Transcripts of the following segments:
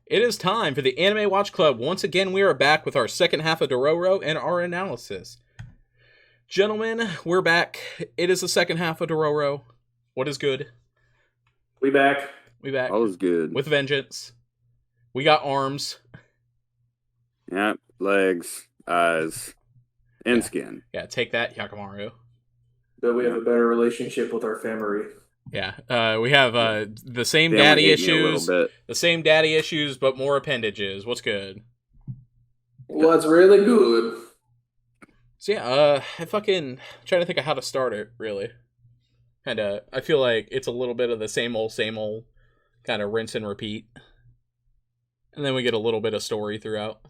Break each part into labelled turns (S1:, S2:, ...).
S1: It is time for the Anime Watch Club. Once again, we are back with our second half of Dororo and our analysis. Gentlemen, we're back. It is the second half of Dororo. What is good?
S2: We back.
S1: We back.
S3: All is good.
S1: With vengeance. We got arms.
S3: Yep, legs, eyes, and skin.
S1: Yeah, take that, Hyakkimaru.
S2: But we have a better relationship with our family.
S1: Yeah, we have the same daddy issues. The same daddy issues, but more appendages. What's good?
S2: What's really good?
S1: So yeah, I fucking trying to think of how to start it, really. I feel like it's a little bit of the same old, kind of rinse and repeat. And then we get a little bit of story throughout.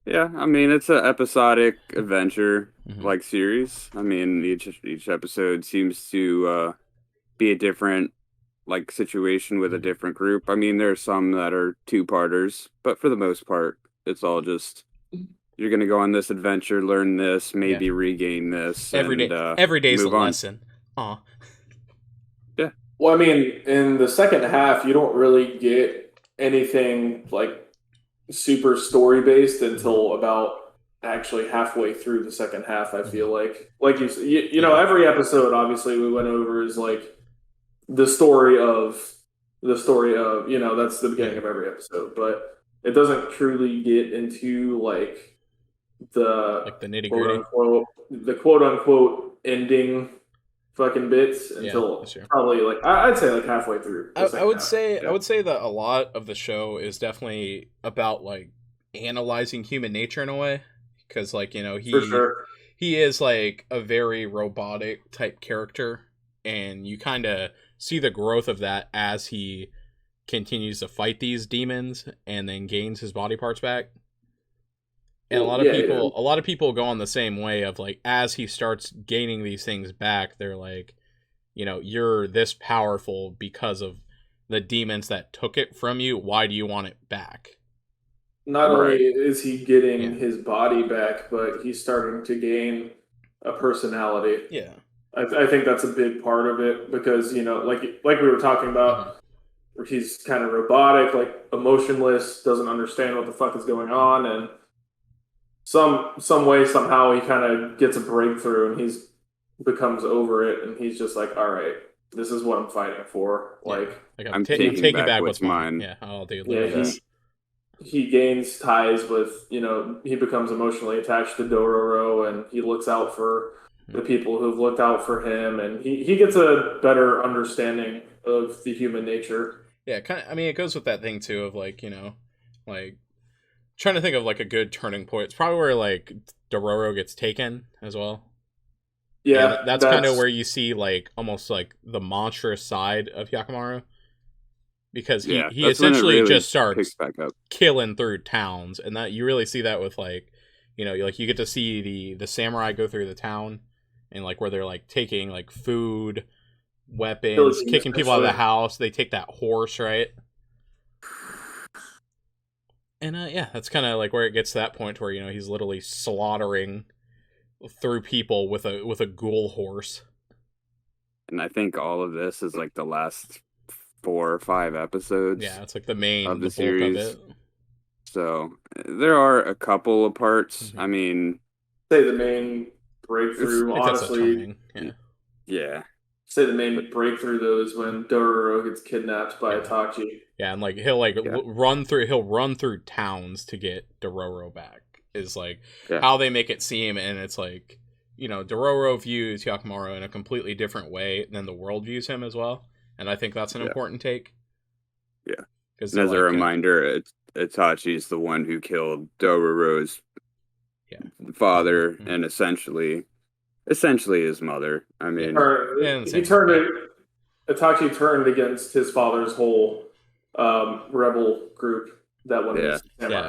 S3: Yeah, I mean, it's an episodic adventure, like, series. I mean, each episode seems to be a different, like, situation with a different group. I mean, there are some that are two-parters, but for the most part, it's all just, you're going to go on this adventure, learn this, maybe regain this.
S1: Every day's a lesson. Aw.
S3: Yeah.
S2: Well, I mean, in the second half, you don't really get anything, like, super story-based until about actually halfway through the second half, I feel like. Like, you know, every episode, obviously, we went over is, like, the story of, you know, that's the beginning of every episode. But it doesn't truly get into, like the
S1: nitty-gritty.
S2: The quote-unquote ending fucking bits until probably like I'd say like halfway through.
S1: I would say that a lot of the show is definitely about like analyzing human nature in a way, because like, you know, he is like a very robotic type character, and you kind of see the growth of that as he continues to fight these demons and then gains his body parts back. And a lot of people go on the same way of like, as he starts gaining these things back, they're like, you know, you're this powerful because of the demons that took it from you. Why do you want it back?
S2: Not only is he getting his body back, but he's starting to gain a personality.
S1: Yeah.
S2: I think that's a big part of it, because, you know, like we were talking about, he's kind of robotic, like emotionless, doesn't understand what the fuck is going on, and some way, somehow, he kind of gets a breakthrough and he's becomes over it, and he's just like, all right, this is what I'm fighting for. Like
S3: I'm taking back what's mine.
S1: Yeah, I'll do
S2: he gains ties with, you know, he becomes emotionally attached to Dororo, and he looks out for the people who've looked out for him, and he gets a better understanding of the human nature.
S1: Yeah, kind of. I mean, it goes with that thing too of like, you know, like, trying to think of like a good turning point. It's probably where like Dororo gets taken as well.
S2: Yeah,
S1: and that's kind of where you see like almost like the monstrous side of Hyakkimaru, because he essentially really just starts killing through towns, and that you really see that with like, you know, like you get to see the samurai go through the town, and like where they're like taking like food, weapons, kicking people out of the house. They take that horse, right? And that's kind of like where it gets to that point where, you know, he's literally slaughtering through people with a ghoul horse.
S3: And I think all of this is like the last 4 or 5 episodes.
S1: Yeah, it's like the main
S3: of the
S1: series.
S3: Bulk of it. So there are a couple of parts. I mean,
S2: say the main breakthrough, honestly.
S3: Yeah.
S2: Say the main breakthrough though is when Dororo gets kidnapped by Itachi.
S1: Yeah, and like he'll run through towns to get Dororo back. Is like how they make it seem, and it's like, you know, Dororo views Hyakkimaru in a completely different way than the world views him as well, and I think that's an important take.
S3: Yeah, because as a reminder, Itachi's the one who killed Dororo's father and essentially his mother. I mean,
S2: Itachi turned against his father's whole rebel group that went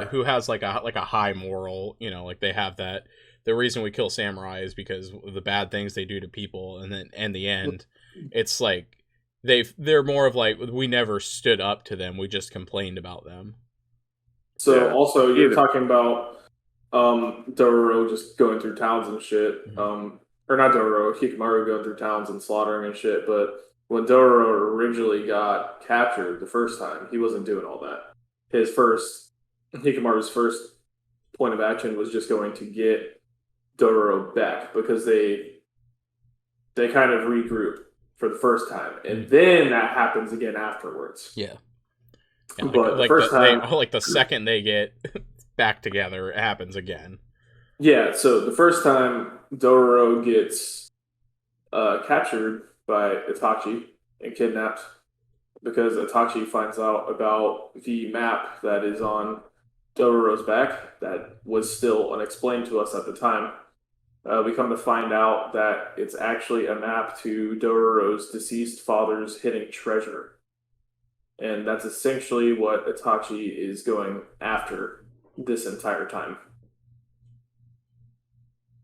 S1: who has like a high moral, you know, like they have that. The reason we kill samurai is because of the bad things they do to people, and then in the end, it's like they're more of like, we never stood up to them, we just complained about them.
S2: So also you're talking about Dororo just going through towns and shit. Or not Dororo, Hyakkimaru going through towns and slaughtering and shit, but when Dororo originally got captured the first time, he wasn't doing all that. Hikamaru's first point of action was just going to get Dororo back because they kind of regroup for the first time, and then that happens again afterwards.
S1: Yeah.
S2: But the first time,
S1: like the second they get back together, it happens again.
S2: Yeah, so the first time Dororo gets captured by Itachi and kidnapped because Itachi finds out about the map that is on Dororo's back that was still unexplained to us at the time. We come to find out that it's actually a map to Dororo's deceased father's hidden treasure. And that's essentially what Itachi is going after this entire time.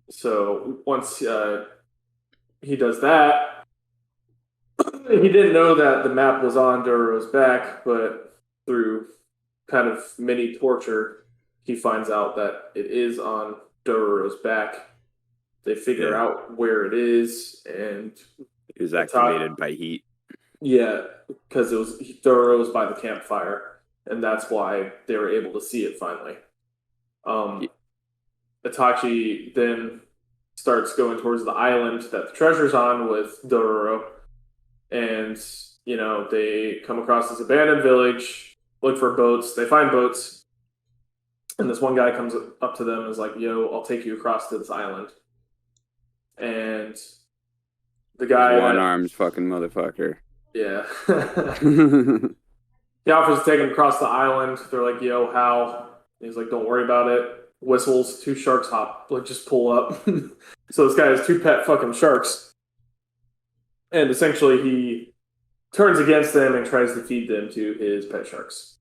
S2: So once he does that, he didn't know that the map was on Dororo's back, but through kind of mini torture, he finds out that it is on Dororo's back. They figure out where it is, and
S3: it was activated by heat.
S2: Yeah, because Dororo was by the campfire, and that's why they were able to see it finally. Itachi then starts going towards the island that the treasure's on with Dororo, and they come across this abandoned village, look for boats. They find boats, and this one guy comes up to them and is like, "Yo, I'll take you across to this island." And the guy,
S3: one-armed fucking motherfucker.
S2: Yeah. He offers to take him across the island. They're like, "Yo, how?" And he's like, "Don't worry about it." Whistles, 2 sharks hop, like just pull up. So this guy has 2 pet fucking sharks. And essentially he turns against them and tries to feed them to his pet sharks.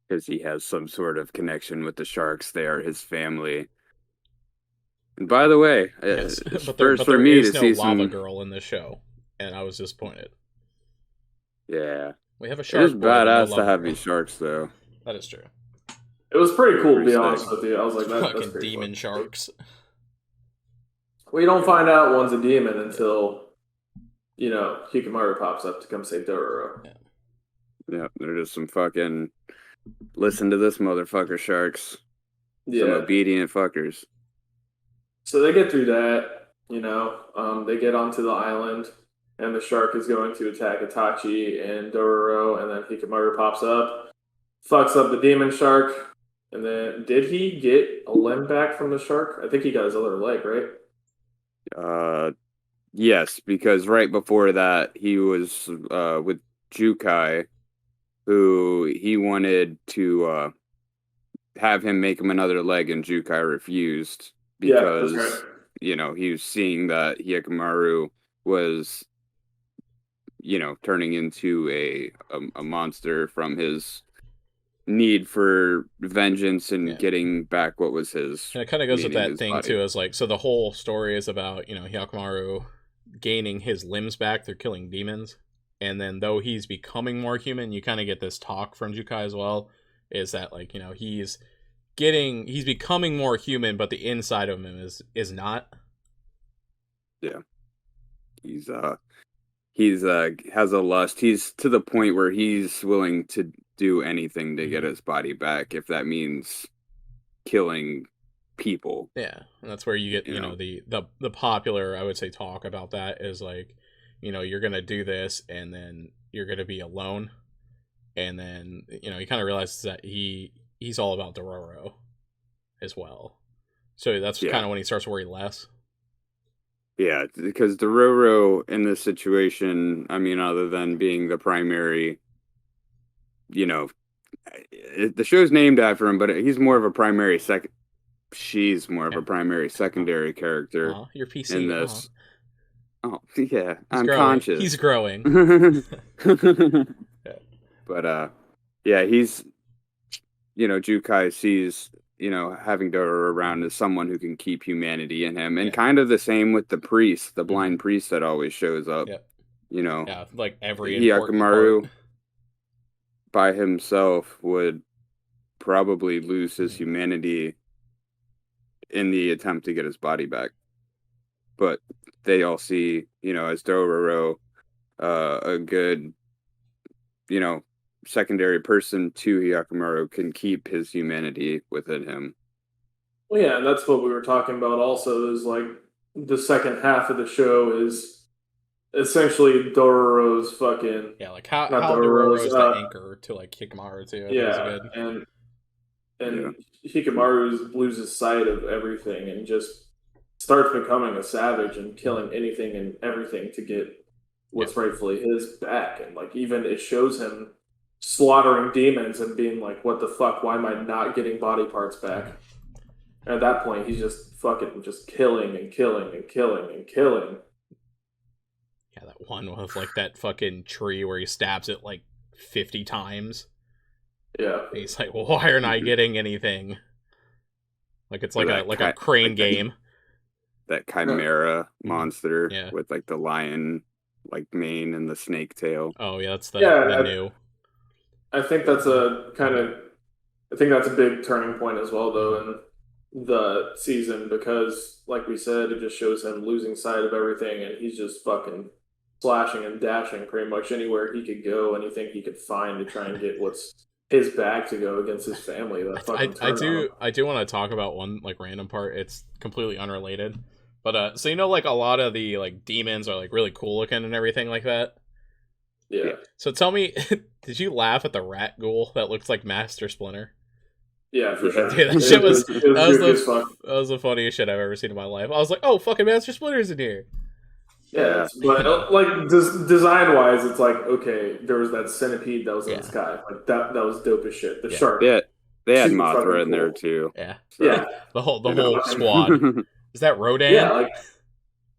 S3: Because he has some sort of connection with the sharks. They are his family. And by the way,
S1: yes,
S3: but there is no
S1: lava girl in this show, and I was disappointed.
S3: Yeah.
S1: We have a shark.
S3: It is badass to have these sharks, though.
S1: That is true.
S2: It was pretty cool, to be honest with you. I was like, that's
S1: fucking demon sharks.
S2: We don't find out one's a demon until, Hikamaru pops up to come save Dororo.
S3: Yeah, they're just some fucking listen to this motherfucker sharks. Yeah. Some obedient fuckers.
S2: So they get through that, they get onto the island, and the shark is going to attack Itachi and Dororo, and then Hikamaru pops up, fucks up the demon shark. And then, did he get a limb back from the shark? I think he got his other leg, right?
S3: Yes, because right before that, he was with Jukai, who he wanted to have him make him another leg, and Jukai refused because, he was seeing that Hikamaru was, turning into a monster from his need for vengeance and getting back what was his.
S1: And it kind of goes with that thing body. Too, as like, so the whole story is about Hyakumaru gaining his limbs back through killing demons, and then though he's becoming more human, you kind of get this talk from Jukai as well, is that like he's becoming more human, but the inside of him is not.
S3: Yeah, he's has a lust. He's to the point where he's willing to do anything to get his body back, if that means killing people.
S1: Yeah, and that's where you get the popular, I would say, talk about that is like, you're gonna do this and then you're gonna be alone, and then he kind of realizes that he's all about Dororo as well, so that's kind of when he starts to worry less.
S3: Yeah, because Dororo in this situation, I mean, other than being the primary, the show's named after him, but he's more of a primary she's more of a primary secondary character
S1: your PC
S3: in this. Oh, yeah, I'm conscious.
S1: He's growing.
S3: But, he's, Jukai sees, having Dororo around as someone who can keep humanity in him. And kind of the same with the priest, the blind priest that always shows up.
S1: Yeah, like every
S3: Hyakumaru by himself would probably lose his humanity in the attempt to get his body back. But they all see, as Dororo a good, secondary person to Hyakkimaru can keep his humanity within him.
S2: Well, yeah, and that's what we were talking about also, is like the second half of the show is essentially Dororo's fucking...
S1: Yeah, like how
S2: Dororo's,
S1: Dororo's the anchor to like Hyakkimaru too.
S2: Yeah, and Hikamaru loses sight of everything and just starts becoming a savage and killing anything and everything to get what's rightfully his back. And like even it shows him slaughtering demons and being like, what the fuck, why am I not getting body parts back? And at that point he's just fucking just killing and killing and killing and killing.
S1: Yeah, that one with like that fucking tree where he stabs it like 50 times.
S2: Yeah.
S1: And he's like, well, why aren't I getting anything? Like it's like a crane game.
S3: That chimera monster with like the lion like mane and the snake tail.
S1: Oh yeah, that's the new.
S2: I think that's a big turning point as well though in the season, because like we said, it just shows him losing sight of everything and he's just fucking slashing and dashing pretty much anywhere he could go, anything he could find to try and get what's his back to go against his family.
S1: I do want to talk about one like random part. It's completely unrelated, but so like a lot of the like demons are like really cool looking and everything like that.
S2: Yeah.
S1: So tell me, did you laugh at the rat ghoul that looks like Master Splinter?
S2: Yeah, for sure.
S1: Dude, that shit was that was the funniest shit I've ever seen in my life. I was like, oh, fucking Master Splinter's in here.
S2: Yeah, but like design wise, it's like, okay, there was that centipede that was in the sky, like that was dope as shit. The shark,
S3: they had Mothra in there too.
S1: Yeah,
S2: so. Yeah,
S1: the whole squad. Is that Rodan?
S2: Yeah, like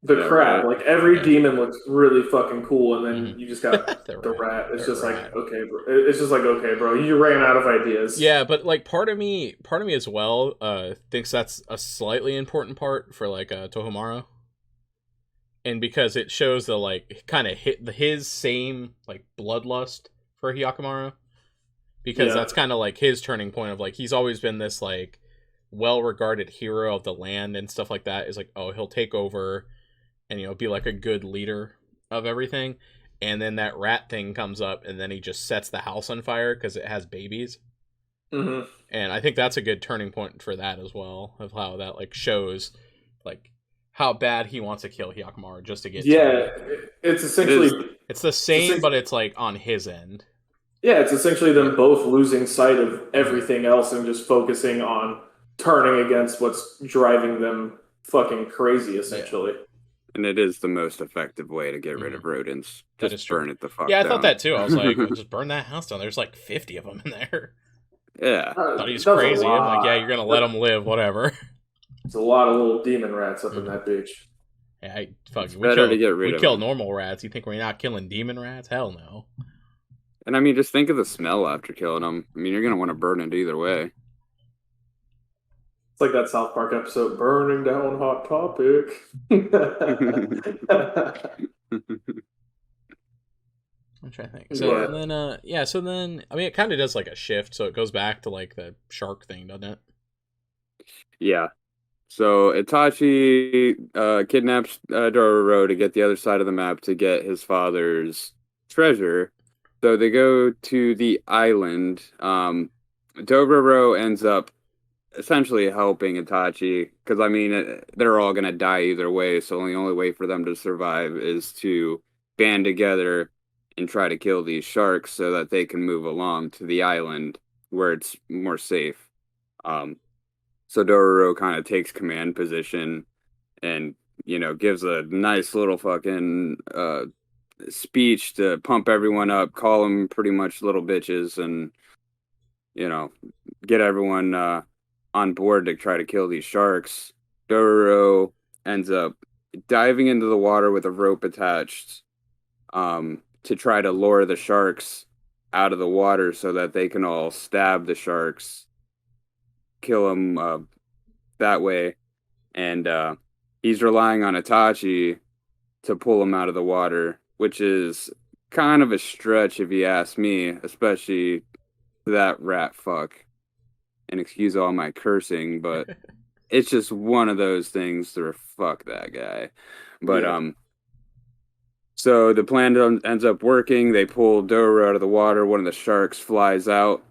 S2: the crab. Like every demon looks really fucking cool, and then you just got the rat. It's just like, okay, bro. It's just like, okay, bro, you ran out of ideas.
S1: Yeah, but like part of me as well thinks that's a slightly important part for like Tohomaru. And because it shows the like kind of his same like bloodlust for Hyakkimaru, because that's kind of like his turning point of like he's always been this like well-regarded hero of the land and stuff like that. Is like, oh, he'll take over and be like a good leader of everything, and then that rat thing comes up and then he just sets the house on fire because it has babies.
S2: Mm-hmm.
S1: And I think that's a good turning point for that as well, of how that like shows like how bad he wants to kill Hyakkimaru just to get to
S2: it's essentially
S1: it's the same, but it's like on his end.
S2: Yeah, it's essentially them both losing sight of everything else and just focusing on turning against what's driving them fucking crazy, essentially.
S3: Yeah. And it is the most effective way to get rid of rodents. Just burn it the fuck down.
S1: Yeah, I thought that too. I was like, just burn that house down. There's like 50 of them in there.
S3: Yeah.
S1: I thought he was crazy. I'm like, yeah, you're going to let them live, whatever.
S2: There's a lot of little demon rats up in that bitch.
S1: Yeah, we kill normal rats. You think we're not killing demon rats? Hell no.
S3: And I mean, just think of the smell after killing them. I mean, you're going to want to burn it either way.
S2: It's like that South Park episode, Burning Down Hot Topic.
S1: I'm trying to think. So then, I mean, it kind of does like a shift. So it goes back to like the shark thing, doesn't it?
S3: Yeah. So Itachi kidnaps Dororo to get the other side of the map to get his father's treasure. So they go to the island. Dororo ends up essentially helping Itachi because, I mean, they're all going to die either way. So the only way for them to survive is to band together and try to kill these sharks so that they can move along to the island where it's more safe. So Dororo kind of takes command position and, gives a nice little fucking speech to pump everyone up, call them pretty much little bitches, and, get everyone on board to try to kill these sharks. Dororo ends up diving into the water with a rope attached to try to lure the sharks out of the water so that they can all stab the sharks, kill him that way, and he's relying on Itachi to pull him out of the water, which is kind of a stretch if you ask me, especially that rat fuck. And excuse all my cursing, but it's just one of those things to fuck that guy. But So the plan ends up working. They pull Dororo out of the water. One of the sharks flies out,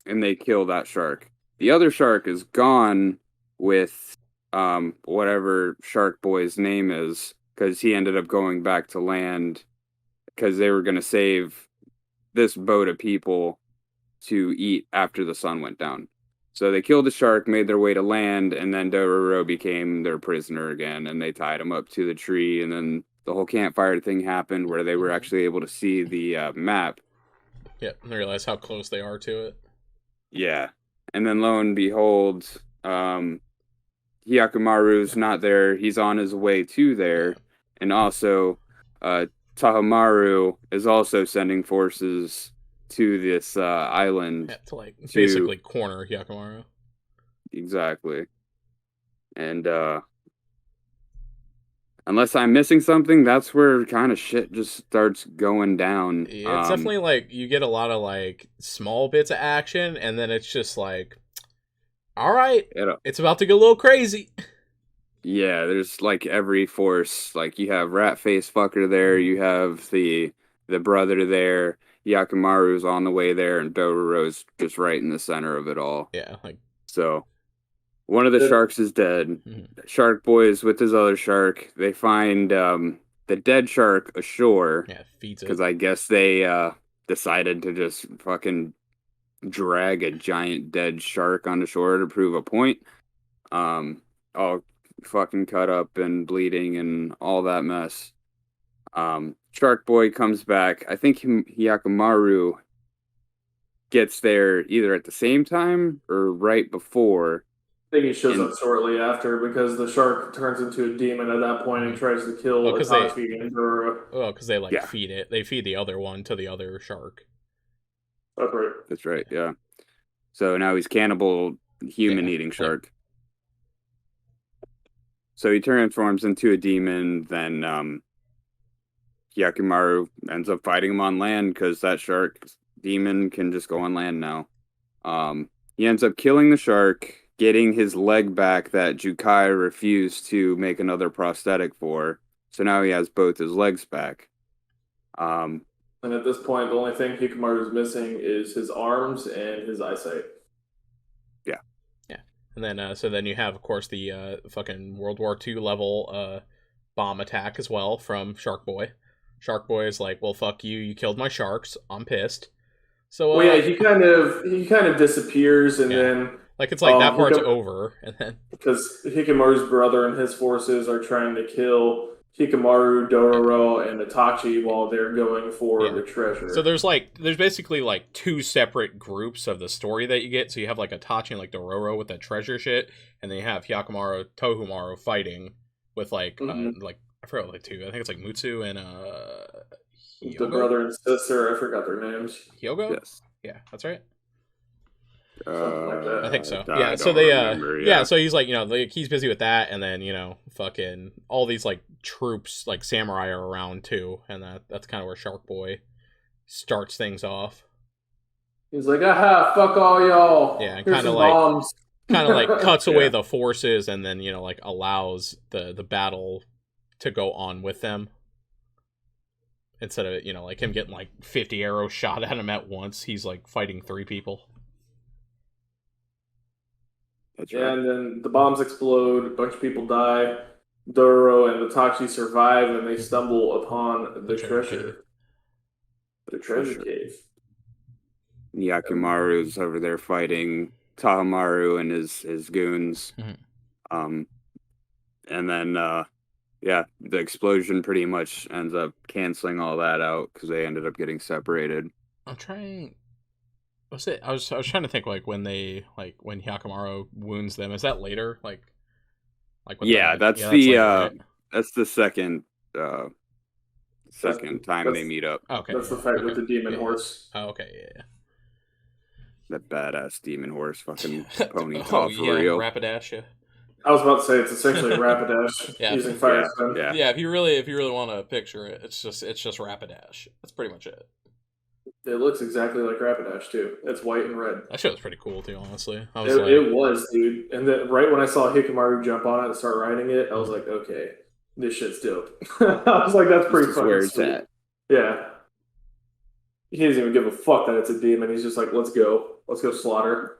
S3: and they kill that shark. The other shark is gone with whatever Shark Boy's name is, because he ended up going back to land because they were going to save this boat of people to eat after the sun went down. So they killed the shark, made their way to land, and then Dororo became their prisoner again, and they tied him up to the tree, and then the whole campfire thing happened where they were actually able to see the map.
S1: Yep, and realize how close they are to it.
S3: Yeah. And then lo and behold, Hyakumaru's not there. He's on his way to there. And also, Tahamaru is also sending forces to this island.
S1: Yeah, to basically corner Hyakumaru.
S3: Exactly. And unless I'm missing something, that's where kind of shit just starts going down.
S1: Yeah, it's definitely you get a lot of small bits of action, and then it's just all right, it's about to get a little crazy.
S3: Yeah, there's every force. You have Rat Face Fucker there, you have the brother there, Yakumaru's on the way there, and Dororo's just right in the center of it all.
S1: Yeah,
S3: so. One of the sharks is dead. Mm-hmm. Shark Boy is with his other shark. They find the dead shark ashore.
S1: Yeah, feeds it.
S3: Because I guess they decided to just fucking drag a giant dead shark onto shore to prove a point. All fucking cut up and bleeding and all that mess. Shark Boy comes back. I think Hyakumaru gets there either at the same time or right before.
S2: I think he shows up shortly after because the shark turns into a demon at that point and tries to kill Itachi and Dororo.
S1: Well, because they feed it. They feed the other one to the other shark.
S2: That's right.
S3: That's right, yeah. So now he's cannibal human-eating shark. So he transforms into a demon, then Hyakumaru ends up fighting him on land because that shark demon can just go on land now. He ends up killing the shark, getting his leg back that Jukai refused to make another prosthetic for. So now he has both his legs back.
S2: And at this point, the only thing Hikamaru is missing is his arms and his eyesight.
S3: Yeah.
S1: Yeah. And then, so then you have, of course, the fucking World War II level bomb attack as well from Shark Boy. Shark Boy is like, well, fuck you. You killed my sharks. I'm pissed. So,
S2: well, yeah, he kind of disappears and then...
S1: it's that part's over, and then...
S2: Because Hikamaru's brother and his forces are trying to kill Hikamaru, Dororo, and Itachi while they're going for the treasure.
S1: So there's basically two separate groups of the story that you get. So you have Itachi and Dororo with that treasure shit, and then you have Hyakumaru, Tohumaru fighting with I forgot what two. I think it's Mutsu and
S2: Hyogo? The brother and sister. I forgot their names.
S1: Hyogo?
S3: Yes.
S1: Yeah, that's right.
S2: Like
S1: I think so. Yeah. So they so he's he's busy with that, and then fucking all these troops samurai are around too, and that's kind of where Shark Boy starts things off.
S2: He's like, aha, fuck all y'all.
S1: Yeah, and kind of cuts away the forces, and then allows the battle to go on with them. Instead of him getting 50 arrows shot at him at once, he's fighting 3 people.
S3: That's right.
S2: And then the bombs explode, a bunch of people die. Dororo and Itachi survive, and they stumble upon the treasure. The treasure cave.
S3: Yakumaru's over there fighting Tahamaru and his goons.
S1: Mm-hmm.
S3: And then the explosion pretty much ends up canceling all that out because they ended up getting separated.
S1: I'm trying. What's it? I was trying to think when they when Hyakumaru wounds them. Is that later?
S3: That's the second time they meet up.
S1: Okay.
S2: That's the fight with the demon horse.
S1: Oh, okay, yeah.
S3: That badass demon horse fucking pony top for real.
S1: Rapidash, yeah.
S2: I was about to say it's essentially Rapidash using fire stone.
S1: Yeah, if you really want to picture it, it's just Rapidash. That's pretty much it.
S2: It looks exactly like Rapidash too. It's white and red.
S1: That shit was pretty cool too, honestly.
S2: It was, dude. And then right when I saw Hikamaru jump on it and start riding it, I was like, okay, this shit's dope. I was like, that's pretty fucking sweet. At. Yeah. He doesn't even give a fuck that it's a demon. He's just like, let's go slaughter.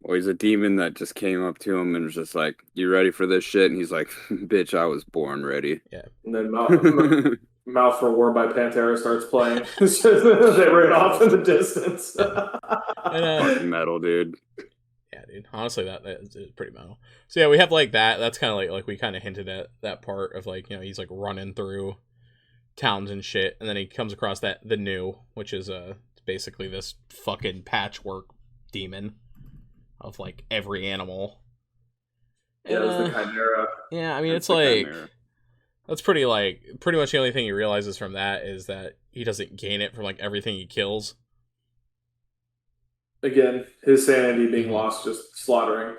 S3: Well, he's a demon that just came up to him and was just like, "You ready for this shit?" And he's like, "Bitch, I was born ready."
S1: Yeah.
S2: And then Mouth for War by Pantera starts playing. They ran off in the distance.
S3: Fucking metal, dude.
S1: Yeah, dude. Honestly, that is pretty metal. So yeah, we have like that. That's kind of like we kind of hinted at that part of like, you know, he's like running through towns and shit, and then he comes across the new, which is basically this fucking patchwork demon of like every animal.
S2: Yeah, it was the Chimera.
S1: Yeah, I mean, it's like Chimera. That's pretty much the only thing he realizes from that is that he doesn't gain it from like everything he kills.
S2: Again, his sanity being lost just slaughtering.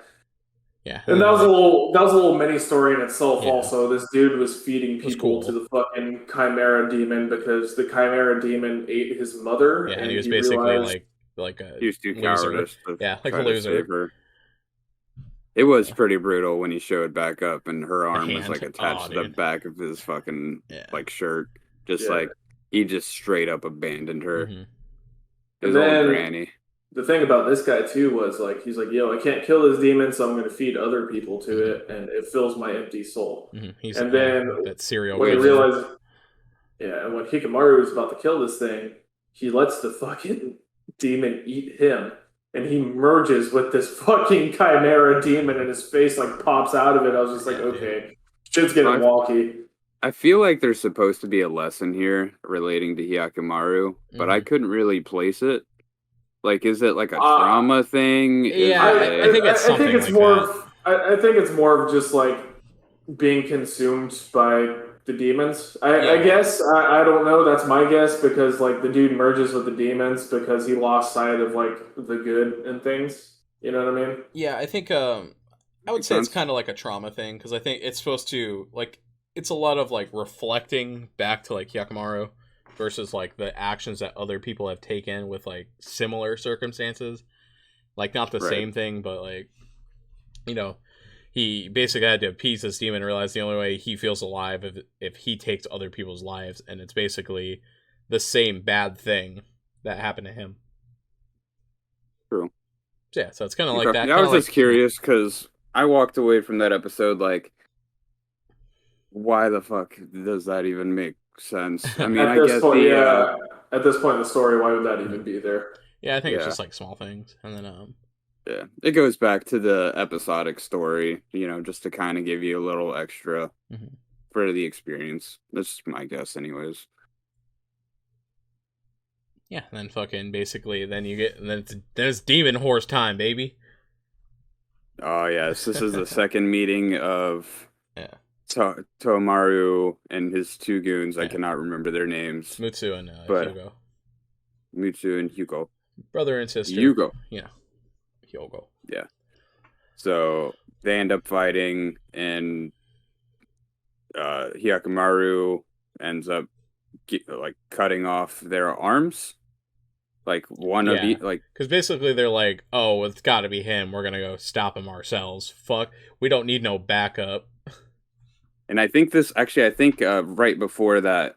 S1: Yeah.
S2: And that was a little mini story in itself. Yeah. Also, this dude was feeding people to the fucking Chimera demon because the Chimera demon ate his mother.
S1: Yeah, and he was basically like a
S3: he was too cowardice.
S1: Yeah, like a loser.
S3: It was pretty brutal when he showed back up and her arm was like attached to the back of his fucking like shirt. Just like he just straight up abandoned her. His old granny.
S2: The thing about this guy too was like he's like, yo, I can't kill this demon, so I'm going to feed other people to it, and it fills my empty soul. And then
S1: that serial
S2: when he realized, and when Hikamaru was about to kill this thing, he lets the fucking demon eat him. And he merges with this fucking Chimera demon, and his face like pops out of it. I was just like, okay, shit's getting wonky.
S3: I feel like there's supposed to be a lesson here relating to Hyakkimaru, but I couldn't really place it. Like, is it like a trauma thing?
S1: Yeah, I think it's something like that.
S2: I think it's more of just like being consumed by the demons. I guess I don't know. That's my guess because like the dude merges with the demons because he lost sight of like the good and things. You know what I mean?
S1: Yeah, I think I would say it's kind of like a trauma thing because I think it's supposed to like it's a lot of like reflecting back to like Hyakkimaru versus like the actions that other people have taken with like similar circumstances. Like not the same thing, but like you know. He basically had to appease this demon and realize the only way he feels alive if he takes other people's lives, and it's basically the same bad thing that happened to him.
S3: True.
S1: Yeah, so it's kind of like that.
S3: Yeah, I was just curious because I walked away from that episode like, why the fuck does that even make sense? I mean,
S2: at this point in the story, why would that even be there?
S1: Yeah, I think it's just like small things, and then
S3: yeah, it goes back to the episodic story, you know, just to kind of give you a little extra for the experience. That's my guess, anyways.
S1: Yeah, and then fucking basically, then it's demon horse time, baby.
S3: Oh yes, this is the second meeting of Tomaru and his two goons. I cannot remember their names.
S1: Mutsu and Hugo.
S3: Mutsu and Hugo.
S1: Brother and sister.
S3: Hugo.
S1: Yeah. Hyogo.
S3: Yeah. So they end up fighting, and Hyakkimaru ends up like cutting off their arms. Like one of the like
S1: because basically they're like, oh, it's got to be him. We're gonna go stop him ourselves. Fuck, we don't need no backup.
S3: And I think right before that,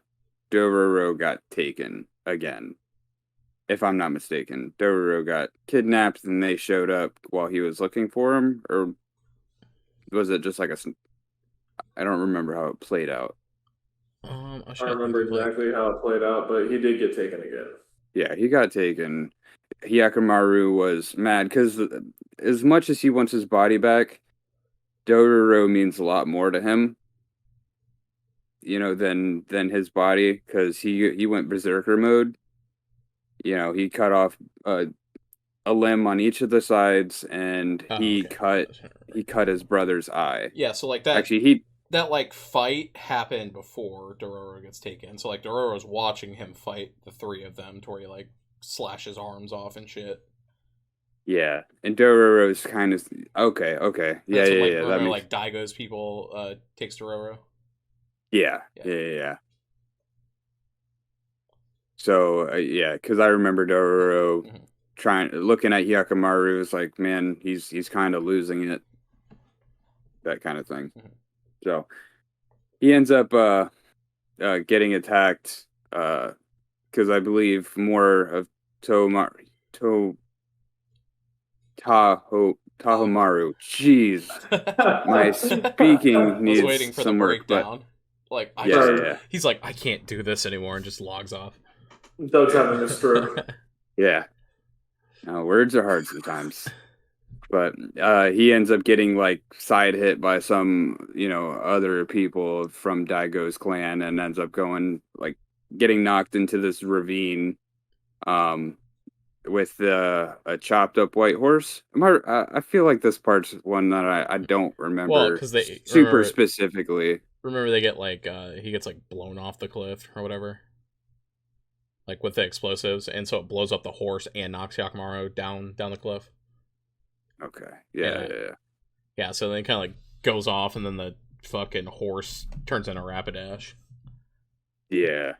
S3: Dororo got taken again. If I'm not mistaken, Dororo got kidnapped and they showed up while he was looking for him, or was it just like I don't remember how it played out.
S2: I remember exactly how it played out, but he did get taken again.
S3: Yeah, he got taken. Hyakkimaru was mad because as much as he wants his body back, Dororo means a lot more to him, you know, than his body because he went berserker mode. You know, he cut off a limb on each of the sides, and he cut his brother's eye.
S1: Yeah, so like that.
S3: Actually,
S1: that like fight happened before Dororo gets taken. So like Dororo's watching him fight the three of them, to where he like slashes arms off and shit.
S3: Yeah, and Dororo's kind of okay. Yeah.
S1: Remember, like Daigo's people takes Dororo.
S3: Yeah. So because I remember Dororo looking at Hyakkimaru was like, man, he's kind of losing it, that kind of thing. So he ends up getting attacked because I believe more of Tahomaru. Jeez, my speaking needs
S1: waiting for
S3: some
S1: the
S3: work, but
S1: breakdown. Like, he's like, I can't do this anymore, and just logs off.
S2: Doug's having a stroke.
S3: Yeah. No, words are hard sometimes. But he ends up getting like side hit by some, other people from Daigo's clan, and ends up getting knocked into this ravine with a chopped up white horse. I feel like this part's one that I don't remember
S1: because they
S3: super specifically.
S1: Remember they get like he gets like blown off the cliff or whatever, like with the explosives, and so it blows up the horse and knocks Yakimaru down the cliff.
S3: Okay. Yeah.
S1: Yeah, so then it kind of like goes off, and then the fucking horse turns into Rapidash.
S3: Yeah.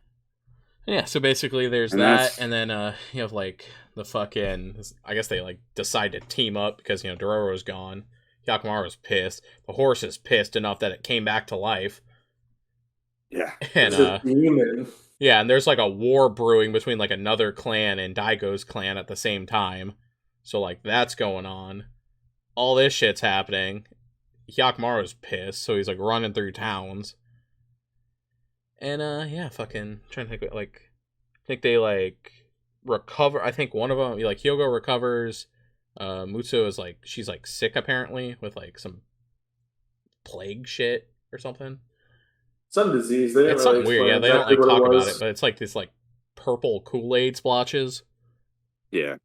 S1: Yeah, so basically there's that, and then you have like the fucking, I guess they like decide to team up because Dororo's gone. Yakimaru's pissed. The horse is pissed enough that it came back to life.
S3: Yeah.
S1: And
S2: it's a demon.
S1: Yeah, and there's like a war brewing between like another clan and Daigo's clan at the same time. So like that's going on. All this shit's happening. Yakimaru's pissed, so he's like running through towns. And yeah, fucking trying to think, like, I think they like recover. I think one of them, like Hyogo recovers. Mutsu is like, she's like sick apparently with like some plague shit or something.
S2: Some disease. They
S1: it's something weird. Yeah, they don't like talk about it, but it's like this like purple Kool-Aid splotches.
S3: Yeah.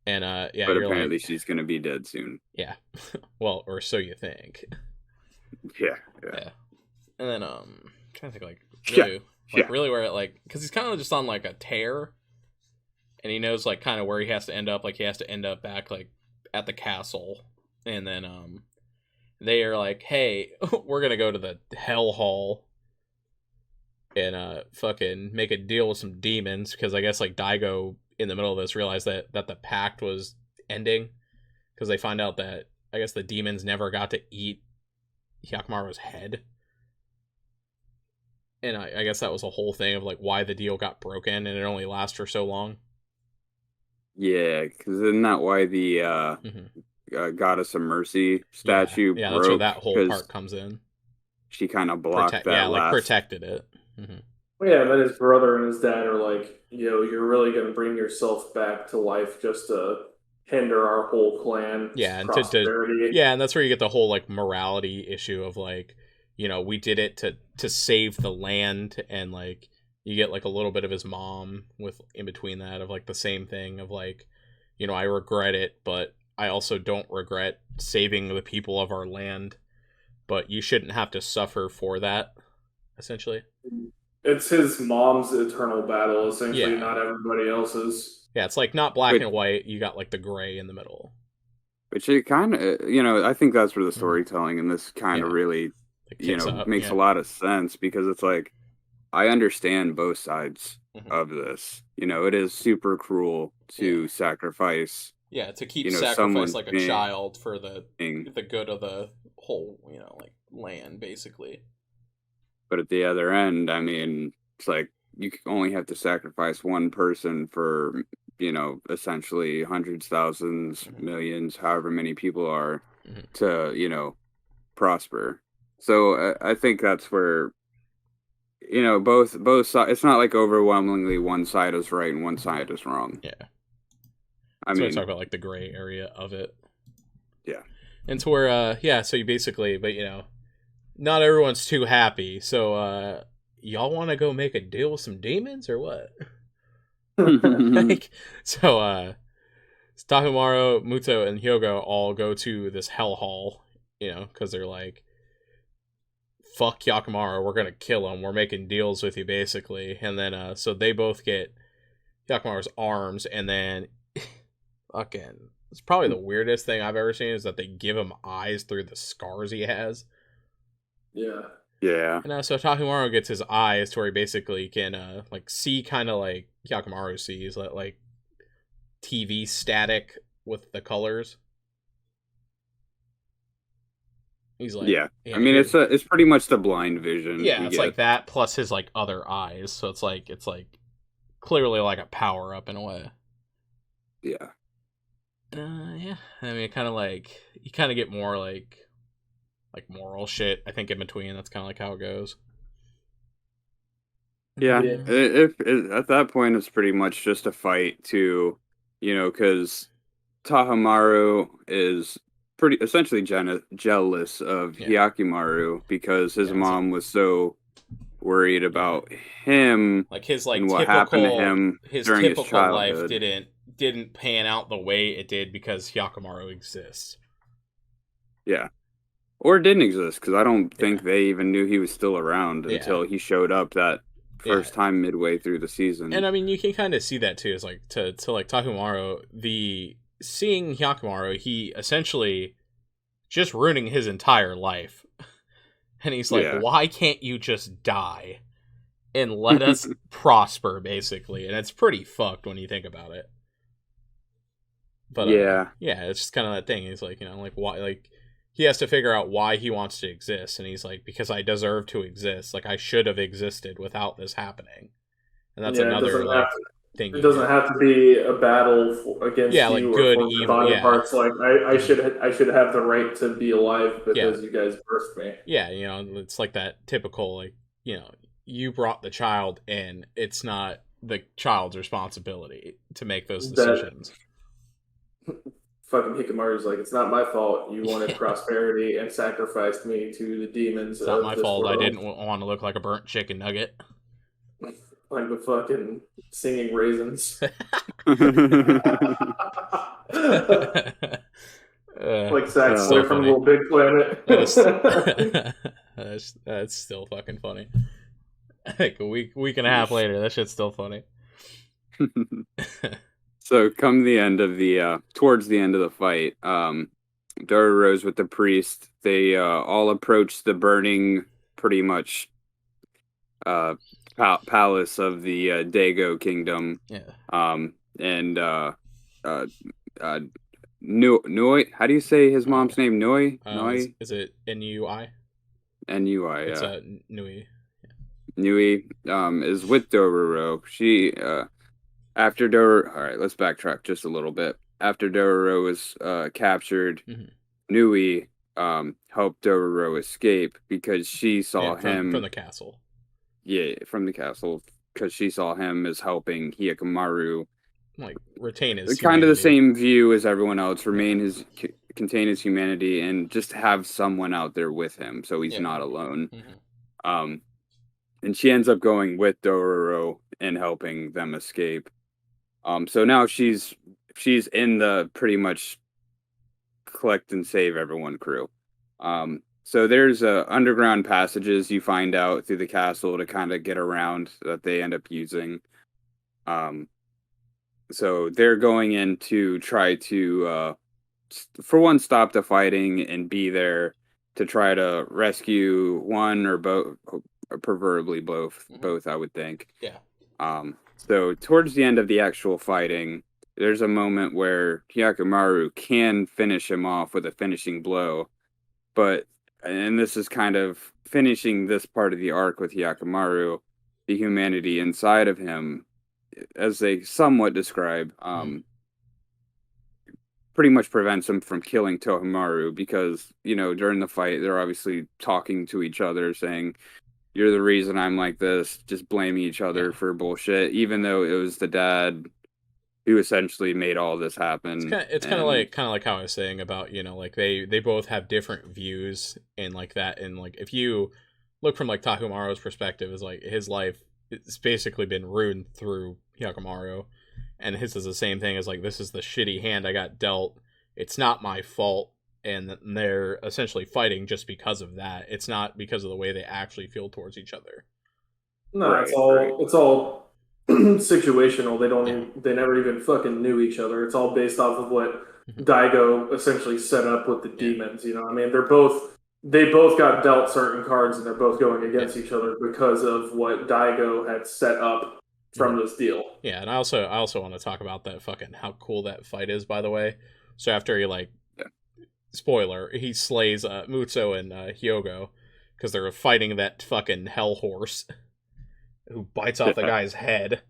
S1: And yeah,
S3: but apparently she's gonna be dead soon.
S1: Yeah. Well, or so you think.
S3: Yeah.
S1: And then I'm trying to think really where it like, because he's kind of just on like a tear, and he knows like kind of where he has to end up. Like he has to end up back like at the castle, and then they are like, hey, we're gonna go to the Hell Hall and fucking make a deal with some demons, because I guess like Daigo in the middle of this realized that the pact was ending, because they find out that I guess the demons never got to eat Hyakumaru's head. And I guess that was a whole thing of like why the deal got broken, and it only lasts for so long.
S3: Yeah, because isn't that why the Goddess of Mercy statue broke?
S1: That's where that whole part comes in.
S3: She kind of blocked that.
S1: Like protected it. Mm-hmm.
S2: Well, yeah, and then his brother and his dad are like, you're really going to bring yourself back to life just to hinder our whole clan.
S1: Yeah, and and that's where you get the whole like morality issue of like, we did it to save the land, and like you get like a little bit of his mom with in between that of like the same thing of like, I regret it, but I also don't regret saving the people of our land, but you shouldn't have to suffer for that, essentially.
S2: It's his mom's eternal battle, essentially, not everybody else's.
S1: Yeah, it's like not black and white, you got like the gray in the middle.
S3: Which it kind of, I think that's where the storytelling in this kind of really, makes a lot of sense, because it's like, I understand both sides of this. It is super cruel to sacrifice.
S1: Yeah, to keep sacrifice like a child for the good of the whole, like land, basically.
S3: But at the other end, I mean, it's like you only have to sacrifice one person for, essentially hundreds, thousands, millions, however many people are to, prosper. So I think that's where, both sides, it's not like overwhelmingly one side is right and one side is wrong.
S1: Yeah. I mean, talk about like the gray area of it. Yeah. And to where, so you basically, but not everyone's too happy. So, y'all want to go make a deal with some demons or what? So Takumaru, Muto, and Hyogo all go to this Hell Hall, because they're like, fuck Yakimaru, we're gonna kill him. We're making deals with you, basically. And then, so they both get Yakimaru's arms, and then fucking, it's probably the weirdest thing I've ever seen is that they give him eyes through the scars he has.
S2: Yeah.
S3: Yeah.
S1: And so Takumaru gets his eyes to where he basically can like see kind of like Yakimaru sees, like TV static with the colors. He's like,
S3: yeah. I mean, it's pretty much the blind vision.
S1: Yeah, it's like that plus his like other eyes. So it's like clearly like a power up in a way.
S3: Yeah.
S1: Yeah. I mean, kind of like you kind of get more like moral shit. I think in between, that's kind of like how it goes.
S3: Yeah. If at that point, it's pretty much just a fight to, because Tahamaru is pretty essentially jealous of Hyakimaru because his mom was so worried about him,
S1: like his like
S3: and
S1: what
S3: happened to him during his childhood.
S1: Life didn't pan out the way it did because Hyakimaru exists.
S3: Yeah, or it didn't exist because I don't think they even knew he was still around until he showed up that first time midway through the season.
S1: And I mean, you can kind of see that too. Is like to like Takumaru, seeing Hyakimaru, he essentially just ruining his entire life. And he's like, why can't you just die and let us prosper, basically? And it's pretty fucked when you think about it. But it's just kind of that thing. He's like, like why, like he has to figure out why he wants to exist, and he's like, because I deserve to exist. Like I should have existed without this happening. And that's another thing.
S2: It doesn't have to be a battle against you
S1: like good,
S2: or evil parts. Like I should have the right to be alive because you guys birthed me.
S1: Yeah, it's like that typical like you brought the child in. It's not the child's responsibility to make those decisions.
S2: Fucking Hikamaru's like, it's not my fault. You wanted prosperity and sacrificed me to the demons.
S1: It's not my fault. I didn't want to look like a burnt chicken nugget.
S2: Like the fucking singing raisins. Like Zack Sawyer from Little Big Planet.
S1: That's still fucking funny. Like a week and a half later, that shit's still funny.
S3: So come the end of towards the end of the fight, Dororo's with the priest. They all approach the burning, pretty much, palace of the Dago kingdom.
S1: Yeah.
S3: And Nui. How do you say his mom's name? Nui. Nui.
S1: Is it Nui?
S3: Nui.
S1: It's Nui.
S3: Nui is with Dororo. She after Dororo. All right, let's backtrack just a little bit. After Dororo was captured, Nui helped Dororo escape because she saw him
S1: from the castle.
S3: Yeah, from the castle, because she saw him as helping Hyakimaru
S1: like retain his
S3: kind of the same view as everyone else, contain his humanity, and just have someone out there with him so he's not alone. And she ends up going with Dororo and helping them escape. So now she's in the pretty much collect and save everyone crew. So there's underground passages you find out through the castle to kind of get around that they end up using. So they're going in to try to, for one, stop the fighting and be there to try to rescue one or both, or preferably both, I would think.
S1: Yeah.
S3: So towards the end of the actual fighting, there's a moment where Hyakimaru can finish him off with a finishing blow, and this is kind of finishing this part of the arc with Hyakimaru, the humanity inside of him, as they somewhat describe, pretty much prevents him from killing Tohimaru because, during the fight, they're obviously talking to each other, saying, you're the reason I'm like this, just blaming each other for bullshit, even though it was the dad who essentially made all this happen.
S1: It's kind of like how I was saying about, like they both have different views and like that. And like, if you look from like Takumaru's perspective, is like his life, it's basically been ruined through Hyakimaru, and his is the same thing as like, this is the shitty hand I got dealt. It's not my fault. And they're essentially fighting just because of that. It's not because of the way they actually feel towards each other.
S2: No, it's all situational. They never even fucking knew each other. It's all based off of what Daigo essentially set up with the demons. I mean, they both got dealt certain cards, and they're both going against each other because of what Daigo had set up from this deal.
S1: Yeah, and I also want to talk about that fucking how cool that fight is, by the way. So after he spoiler, he slays Mutsu and Hyogo because they're fighting that fucking hell horse who bites off the guy's head.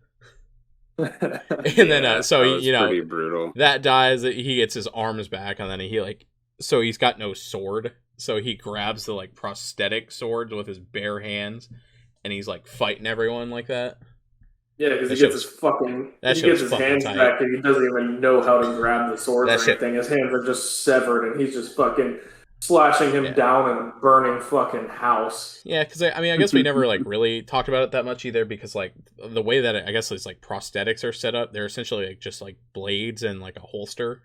S1: And then so he,
S3: pretty brutal.
S1: That dies. He gets his arms back, and then so he's got no sword, so he grabs the like prosthetic sword with his bare hands, and he's like fighting everyone like that.
S2: Yeah, because he gets his hands back, and he doesn't even know how to grab the sword or anything. His hands are just severed, and he's just fucking slashing him down and burning fucking house.
S1: Yeah, because I guess we never like really talked about it that much either, because like the way that I guess it's like prosthetics are set up, they're essentially like just like blades and like a holster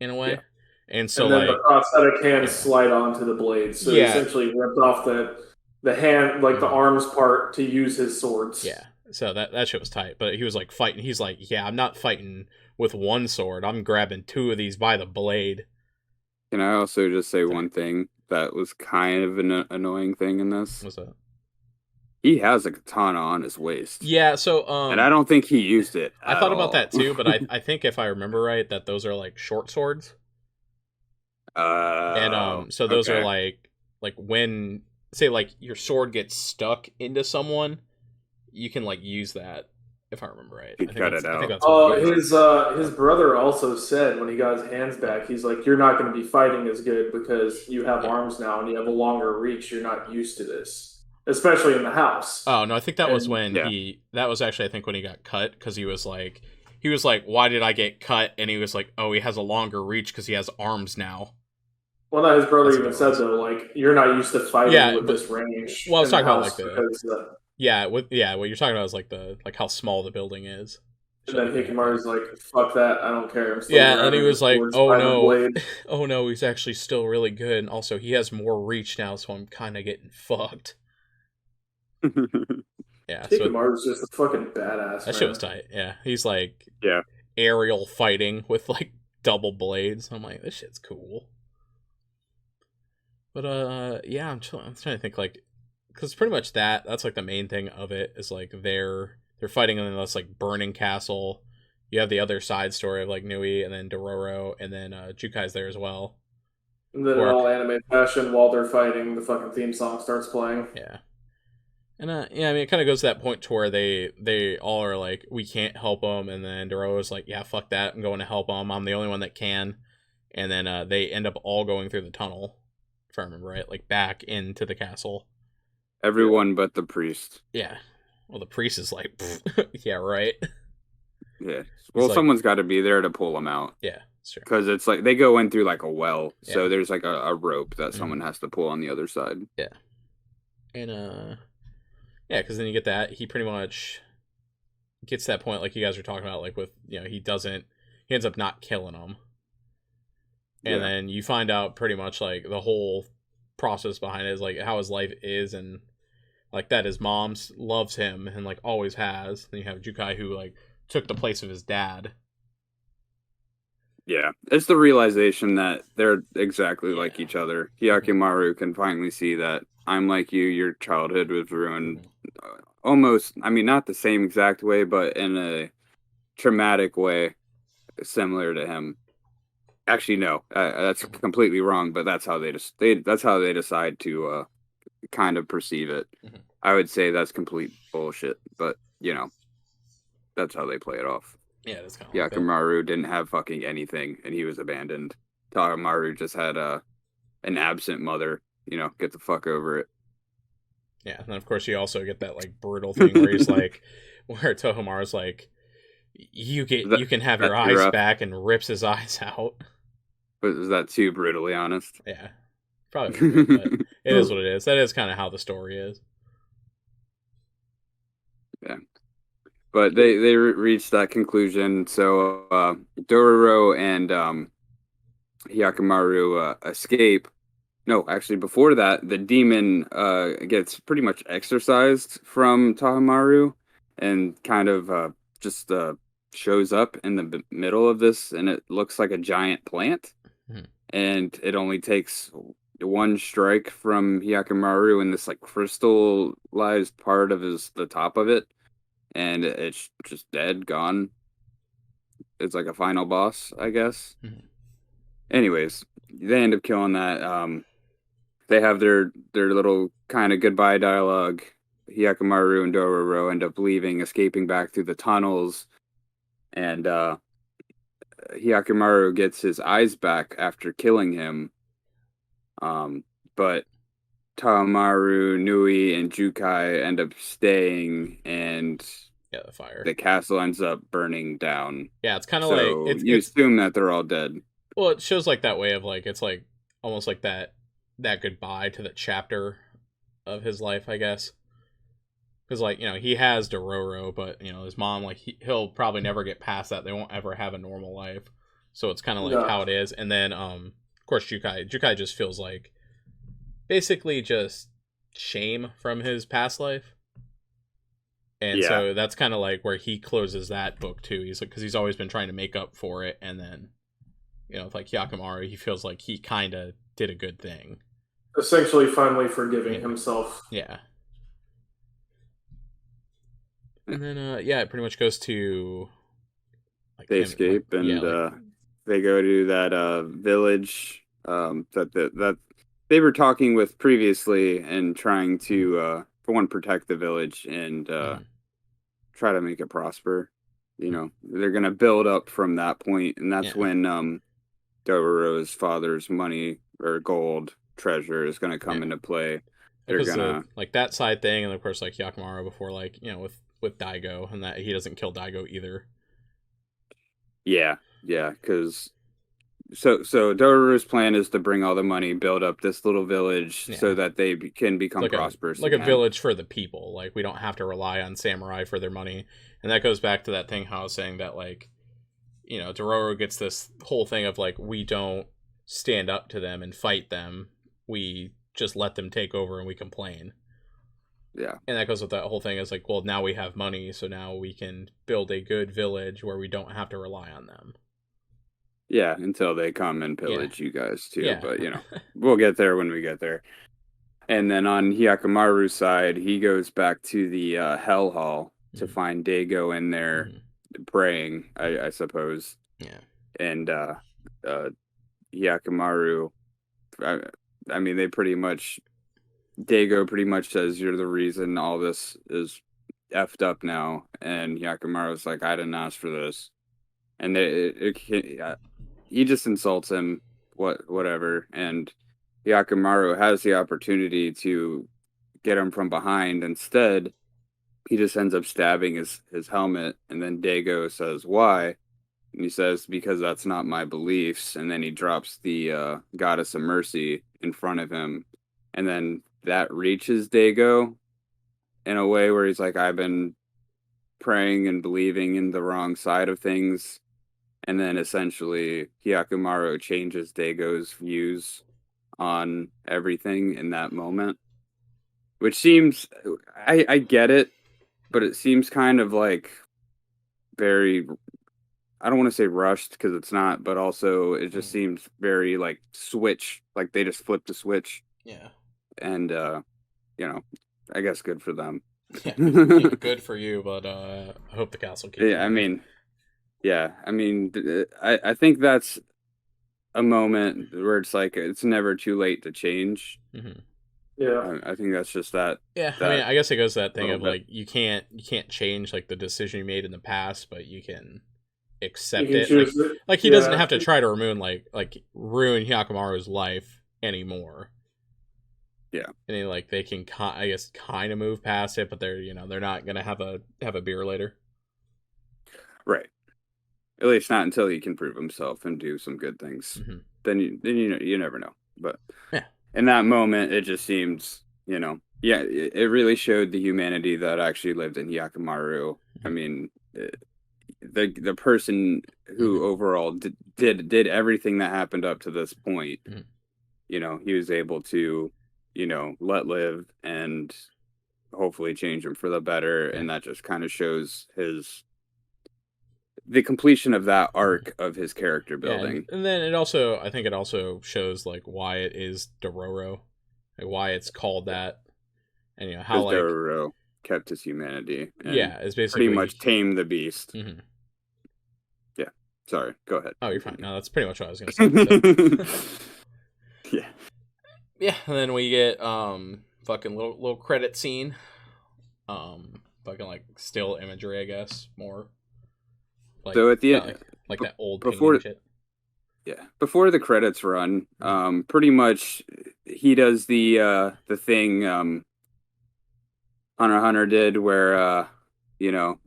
S1: in a way. Yeah. And so
S2: then the prosthetic hands slide onto the blades. So he essentially ripped off the hand, like the arms part, to use his swords.
S1: Yeah. So that shit was tight. But he was like fighting. He's like, yeah, I'm not fighting with one sword. I'm grabbing two of these by the blade.
S3: Can I also just say one thing that was kind of an annoying thing in this?
S1: What's that?
S3: He has a katana on his waist.
S1: Yeah, so
S3: and I don't think he used it.
S1: I thought about that too, but I think if I remember right, that those are like short swords. And so those are like when, say, like your sword gets stuck into someone, you can like use that. If I remember right,
S3: he cut it out.
S2: His brother also said when he got his hands back, he's like, "You're not going to be fighting as good because you have arms now and you have a longer reach. You're not used to this, especially in the house."
S1: Oh no, I think that was when that was actually, I think, when he got cut, because he was like, "Why did I get cut?" And he was like, "Oh, he has a longer reach because he has arms now."
S2: Well, no, his brother even said though, like, you're not used to fighting with this range.
S1: Well, I was talking about like what you're talking about is like how small the building is.
S2: And then Hikamaru's like, "Fuck that, I don't care."
S1: And he was like, "Oh no, he's actually still really good, and also he has more reach now, so I'm kind of getting fucked." Yeah,
S2: Hikamaru's just a fucking badass.
S1: That shit was tight. Yeah, he's like aerial fighting with like double blades. I'm like, this shit's cool. But I'm trying to think, like, because pretty much that's like the main thing of it is like they're fighting in this like burning castle. You have the other side story of like Nui and then Dororo, and then Jukai's there as well.
S2: And then in all anime fashion, while they're fighting, the fucking theme song starts playing.
S1: Yeah. And it kind of goes to that point to where they all are like, we can't help them, and then Dororo's like, yeah, fuck that, I'm going to help them. I'm the only one that can. And then they end up all going through the tunnel, if I remember right, like back into the castle.
S3: Everyone but the priest.
S1: Yeah. Well, the priest is like, yeah, right.
S3: Yeah. Well, someone's got to be there to pull them out.
S1: Yeah, that's true.
S3: Because it's like they go in through like a well, so there's like a rope that someone has to pull on the other side.
S1: Yeah. And because then you get that he pretty much gets to that point, like you guys were talking about, like with he ends up not killing them. And then you find out pretty much like the whole process behind it is like how his life is, and like that his mom loves him and like always has. Then you have Jukai, who like took the place of his dad.
S3: Yeah, it's the realization that they're exactly like each other. Hyakimaru can finally see that I'm like you, your childhood was ruined. Almost, I mean, not the same exact way, but in a traumatic way, similar to him. Actually, no, that's completely wrong. But that's how they decide to kind of perceive it. Mm-hmm. I would say that's complete bullshit, but that's how they play it off.
S1: Yeah, that's kind of
S3: Hyakimaru didn't have fucking anything, and he was abandoned. Takamaru just had an absent mother. Get the fuck over it.
S1: Yeah, and then of course you also get that like brutal thing where he's like, where Tohomaru's like, you can have your eyes back, and rips his eyes out.
S3: But is that too brutally honest?
S1: Yeah, probably. But it is what it is. That is kind of how the story is.
S3: Yeah, but they reached that conclusion. So Dororo and Hyakimaru escape. No, actually, before that, the demon gets pretty much exorcised from Takamaru and kind of just shows up in the middle of this, and it looks like a giant plant. Mm-hmm. And it only takes one strike from Hyakimaru in this like crystallized part of the top of it, and it's just dead, gone. It's like a final boss, I guess. Mm-hmm. Anyways, they end up killing that. They have their little kind of goodbye dialogue. Hyakkimaru and Dororo end up leaving, escaping back through the tunnels, and Hyakkimaru gets his eyes back after killing him. But Tamaru, Nui, and Jukai end up staying, and
S1: the fire.
S3: The castle ends up burning down.
S1: Yeah, it's kind of like
S3: you assume that they're all dead.
S1: Well, it shows like that way of like it's like almost like that goodbye to the chapter of his life, I guess. Because like he has Dororo, but his mom, like he'll probably never get past that. They won't ever have a normal life, so it's kind of like how it is. And then of course Jukai just feels like basically just shame from his past life. And so that's kind of like where he closes that book too. He's like, because he's always been trying to make up for it, and then with like Hyakkimaru, he feels like he kind of did a good thing,
S2: essentially finally forgiving himself.
S1: Yeah. And then it pretty much goes to
S3: like they escape and they go to that village that they were talking with previously and trying to for one protect the village and try to make it prosper. They're gonna build up from that point, and that's when Dororo's father's money or gold treasure is gonna come into play. They're gonna
S1: like that side thing, and of course like Hyakkimaru before, like with Daigo, and that he doesn't kill Daigo either.
S3: Yeah, because so Dororo's plan is to bring all the money, build up this little village so that they can become prosperous.
S1: Like a village for the people. Like we don't have to rely on samurai for their money. And that goes back to that thing how I was saying that like, Dororo gets this whole thing of like, we don't stand up to them and fight them. We just let them take over and we complain.
S3: Yeah.
S1: And that goes with that whole thing is like, well, now we have money, so now we can build a good village where we don't have to rely on them.
S3: Yeah, until they come and pillage you guys too. Yeah. But we'll get there when we get there. And then on Hyakkimaru's side, he goes back to the Hell Hall to find Daigo in there praying, I suppose.
S1: Yeah.
S3: And Hyakkimaru, I mean, Daigo pretty much says, you're the reason all this is effed up now. And Hyakkimaru's like, I didn't ask for this. And he just insults him, whatever. And Hyakkimaru has the opportunity to get him from behind. Instead, he just ends up stabbing his helmet. And then Daigo says, why? And he says, because that's not my beliefs. And then he drops the Goddess of Mercy in front of him. And then that reaches Daigo in a way where he's like, I've been praying and believing in the wrong side of things. And then essentially Hyakkimaru changes Daigo's views on everything in that moment. Which seems, I get it, but it seems kind of like very, I don't want to say rushed because it's not, but also it just seems very like switch, like they just flipped the switch.
S1: Yeah.
S3: And, I guess good for them.
S1: Yeah, good for you, but I hope the castle keeps
S3: I think that's a moment where it's like it's never too late to change.
S1: Mm-hmm.
S2: Yeah,
S3: I think that's just that.
S1: Yeah, I mean, I guess it goes to that thing of like you can't change like the decision you made in the past, but you can accept it. Like he doesn't have to try to ruin Hyakkimaru's life anymore.
S3: Yeah,
S1: and they can I guess kind of move past it, but they're not gonna have a beer later.
S3: Right. At least not until he can prove himself and do some good things.
S1: Mm-hmm.
S3: Then you never know. But in that moment, it just seems, it really showed the humanity that actually lived in Hyakkimaru. Mm-hmm. I mean, the person who overall did everything that happened up to this point. Mm-hmm. He was able to, let live and hopefully change him for the better, and that just kind of shows the completion of that arc of his character building.
S1: And then I think it also shows like why it is Dororo, like why it's called that, and how like
S3: Dororo kept his humanity. And
S1: it's basically
S3: pretty much tamed the beast.
S1: Mm-hmm.
S3: Yeah, sorry, go ahead.
S1: Oh, you're fine. No, that's pretty much what I was gonna say. Yeah, and then we get fucking little credit scene. Fucking like still imagery, I guess, more. Like,
S3: so at the end,
S1: like that old
S3: before
S1: painting shit.
S3: Yeah, before the credits run, pretty much he does the thing Hunter x Hunter did where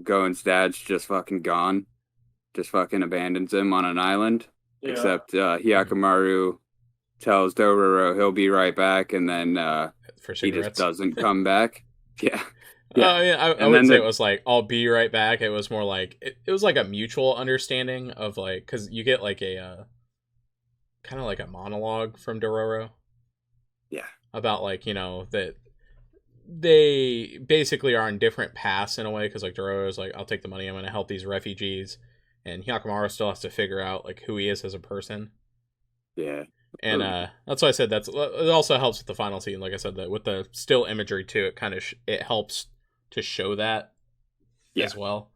S3: Goen's dad's just fucking gone, just fucking abandons him on an island.
S2: Yeah.
S3: Except Hyakkimaru tells Dororo he'll be right back, and then he just doesn't come back. Yeah.
S1: Yeah. I would say it was like, I'll be right back. It was more like it was like a mutual understanding of like, because you get like a kind of like a monologue from Dororo.
S3: Yeah.
S1: About like, that they basically are on different paths in a way, because like Dororo's like, I'll take the money, I'm going to help these refugees, and Hyakkimaru still has to figure out like who he is as a person.
S3: Yeah.
S1: And that's why I said it also helps with the final scene. Like I said, that with the still imagery too, it kind of it helps to show that as well.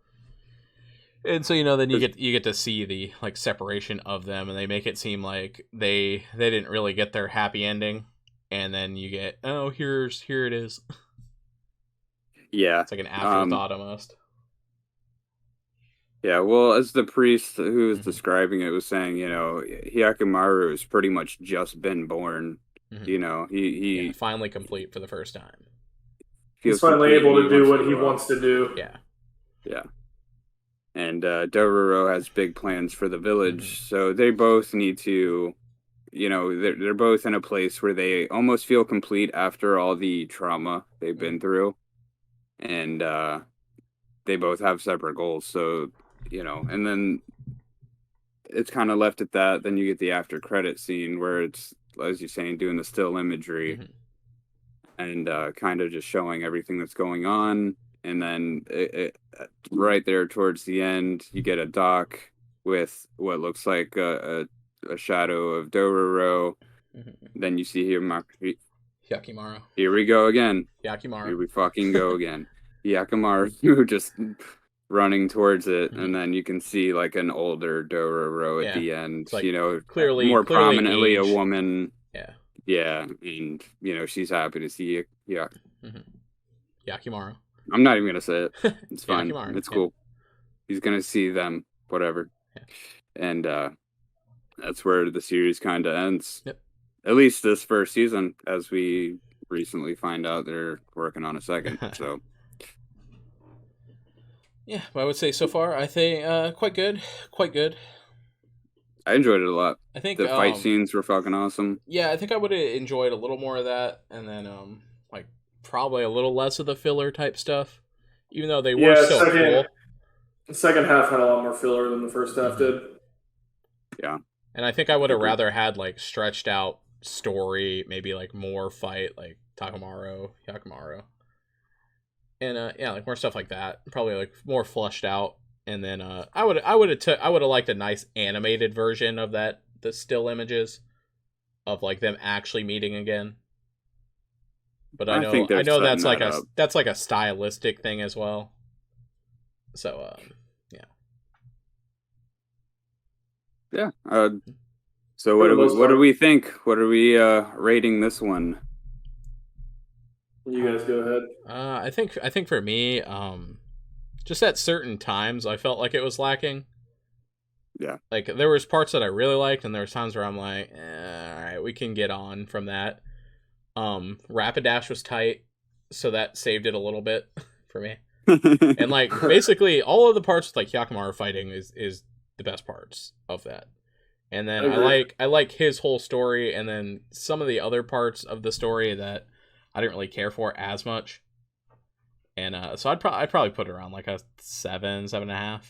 S1: And so then you get to see the like separation of them, and they make it seem like they didn't really get their happy ending, and then you get here it is.
S3: Yeah,
S1: it's like an afterthought almost.
S3: Yeah, well, as the priest who was describing it was saying, Hyakkimaru has pretty much just been born. He
S1: finally complete for the first time.
S2: He's finally able to do what he wants to do.
S1: Yeah.
S3: Yeah. And Dororo has big plans for the village, so they both need to, they're both in a place where they almost feel complete after all the trauma they've been through, and they both have separate goals. So, and then it's kind of left at that. Then you get the after credit scene where it's, as you're saying, doing the still imagery and kind of just showing everything that's going on. And then right there towards the end, you get a dock with what looks like a shadow of Dororo. Then you see
S1: Hyakkimaru.
S3: Here we go again.
S1: Hyakkimaru.
S3: Here we fucking go again. Hyakkimaru just running towards it, and then you can see like an older Dororo at the end. Like,
S1: clearly
S3: more prominently
S1: age.
S3: A woman.
S1: Yeah.
S3: Yeah, and she's happy to see
S1: Hyakkimaru.
S3: I'm not even gonna say it. It's fine.
S1: Hyakkimaru.
S3: It's cool. He's gonna see them, whatever.
S1: Yeah.
S3: And that's where the series kind of ends.
S1: Yep.
S3: At least this first season, as we recently find out they're working on a second. So.
S1: Yeah, but I would say so far, I think quite good.
S3: I enjoyed it a lot.
S1: I think
S3: the fight scenes were fucking awesome.
S1: Yeah, I think I would have enjoyed a little more of that, and then like probably a little less of the filler type stuff, even though they were still cool.
S2: The second half had a lot more filler than the first half did.
S3: Yeah,
S1: and I think I would have rather had like stretched out story, maybe like more fight, like Hyakkimaru, and like more stuff like that. Probably like more fleshed out. And then I would have liked a nice animated version of that, the still images of like them actually meeting again. But I know that's like a stylistic thing as well. So yeah.
S3: Yeah. So what do we think? What are we rating this one?
S2: You guys go ahead.
S1: I think for me, just at certain times, I felt like it was lacking.
S3: Yeah.
S1: Like, there was parts that I really liked, and there was times where I'm like, all right, we can get on from that. Rapidash was tight, so that saved it a little bit for me. And, like, basically, all of the parts with, like, Hyakkimaru fighting is the best parts of that. And then I like his whole story, and then some of the other parts of the story that I didn't really care for as much. And so I'd probably put it around like a 7.5.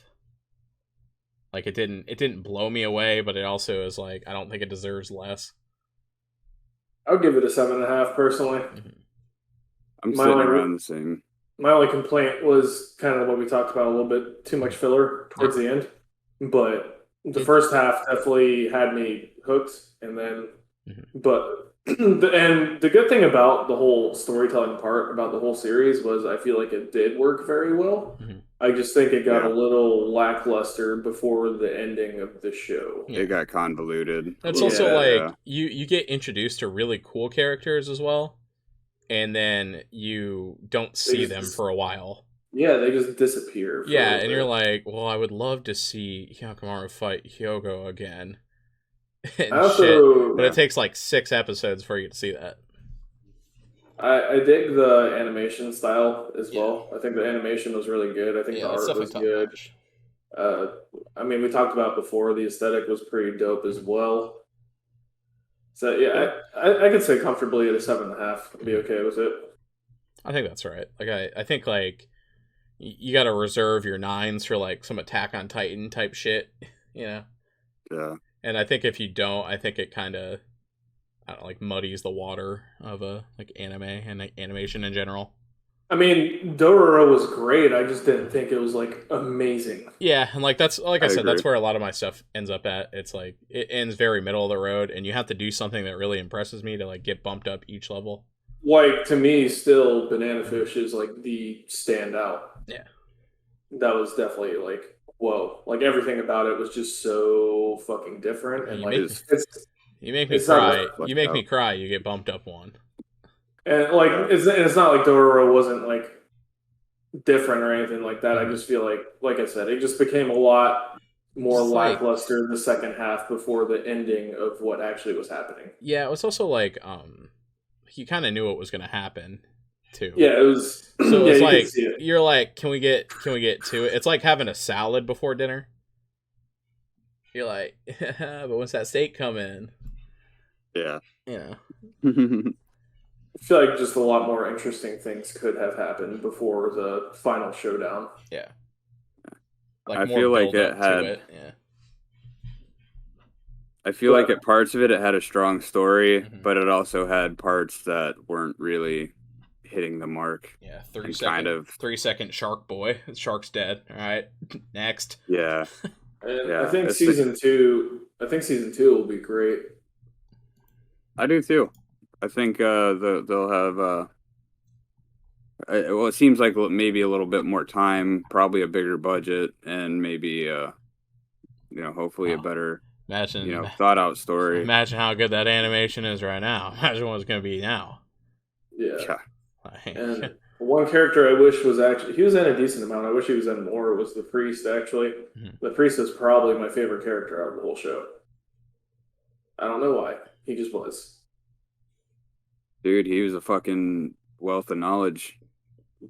S1: Like it didn't blow me away, but it also is like I don't think it deserves less.
S2: I would give it a 7.5 personally.
S3: I'm sitting around the same.
S2: My only complaint was kind of what we talked about a little bit, too much filler towards the end. But the first half definitely had me hooked, and then but. And the good thing about the whole storytelling part about the whole series was I feel like it did work very well. I just think it got a little lackluster before the ending of the show.
S3: It got convoluted.
S1: It's also like you get introduced to really cool characters as well, and then you don't see them for a while.
S2: Yeah, they just disappear.
S1: Yeah, and you're like, well, I would love to see Hyakkimaru fight Hyogo again. And but it takes like 6 episodes for you to see that.
S2: I dig the animation style as well. I think the animation was really good. I think the art was good. I mean, we talked about before, the aesthetic was pretty dope as well. So yeah, I could say comfortably at a 7.5. I'd be okay with it.
S1: I think that's right. Like I think like you got to reserve your 9s for like some Attack on Titan type shit, you know.
S3: Yeah.
S1: And I think if you don't, I think it kind of, I don't know, like muddies the water of like anime and like animation in general.
S2: I mean, Dororo was great. I just didn't think it was like amazing.
S1: Yeah, and like that's like I said, that's where a lot of my stuff ends up at. It's like it ends very middle of the road, and you have to do something that really impresses me to like get bumped up each level.
S2: Like to me, still Banana Fish is like the standout.
S1: Yeah,
S2: that was definitely like whoa. Like everything about it was just so fucking different, and
S1: you make me cry. You make me cry. You get bumped up one.
S2: And like it's not like Dororo wasn't like different or anything like that. I just feel like I said, it just became a lot more lackluster the second half before the ending of what actually was happening.
S1: Yeah, it was also like you kind of knew what was going to happen too.
S2: Yeah, it was.
S1: So it's like you're like, can we get to it? It's like having a salad before dinner. You're like, but when's that steak come in?
S3: Yeah.
S1: Yeah.
S2: I feel like just a lot more interesting things could have happened before the final showdown.
S1: Yeah.
S3: Like I feel like it had.
S1: Yeah.
S3: I feel like at parts of it had a strong story, but it also had parts that weren't really hitting the mark.
S1: Yeah, 3-second shark boy. Shark's dead. All right, next.
S3: Yeah.
S2: And I think season 2 will be great.
S3: I do too. I think they'll have. Well, it seems like maybe a little bit more time, probably a bigger budget, and maybe hopefully a better, thought out story.
S1: Imagine how good that animation is right now. Imagine what it's going to be now.
S2: Yeah. And one character I wish was he was in a decent amount. I wish he was in more. Was the priest actually? Mm-hmm. The priest is probably my favorite character out of the whole show. I don't know why. He just was.
S3: Dude, he was a fucking wealth of knowledge.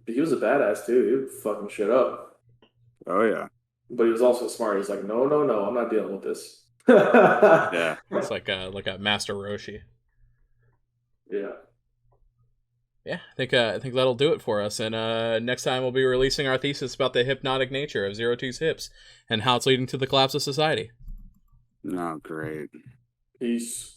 S2: He was a badass too. He would fucking shit up.
S3: Oh yeah.
S2: But he was also smart. He's like, no, I'm not dealing with this.
S3: Yeah.
S1: It's like a Master Roshi.
S2: Yeah.
S1: Yeah, I think that'll do it for us. And next time we'll be releasing our thesis about the hypnotic nature of Zero Two's hips and how it's leading to the collapse of society.
S3: Oh, great.
S2: Peace.